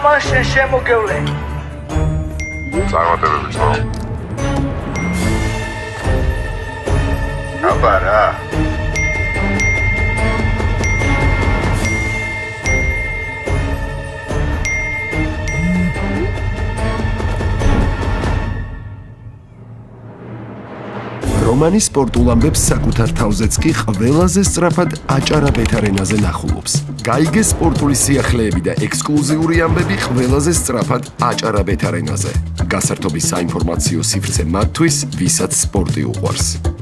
ამან შენ შემოგევლე. წარმატებები ხო? აბა რა. რომანი სპორტულ ამბებს საკუთარ თავზეც კი ყველაზე სწრაფად აჭარა ბეთ-არენაზე ნახულობს. გაიგე სპორტული სიახლეები და ექსკლუზიური ამბები ყველაზე სწრაფად აჭარა ბეთ-არენაზე. გასართობი საინფორმაციო სივრცე მათთვის, ვისაც სპორტი უყვარს.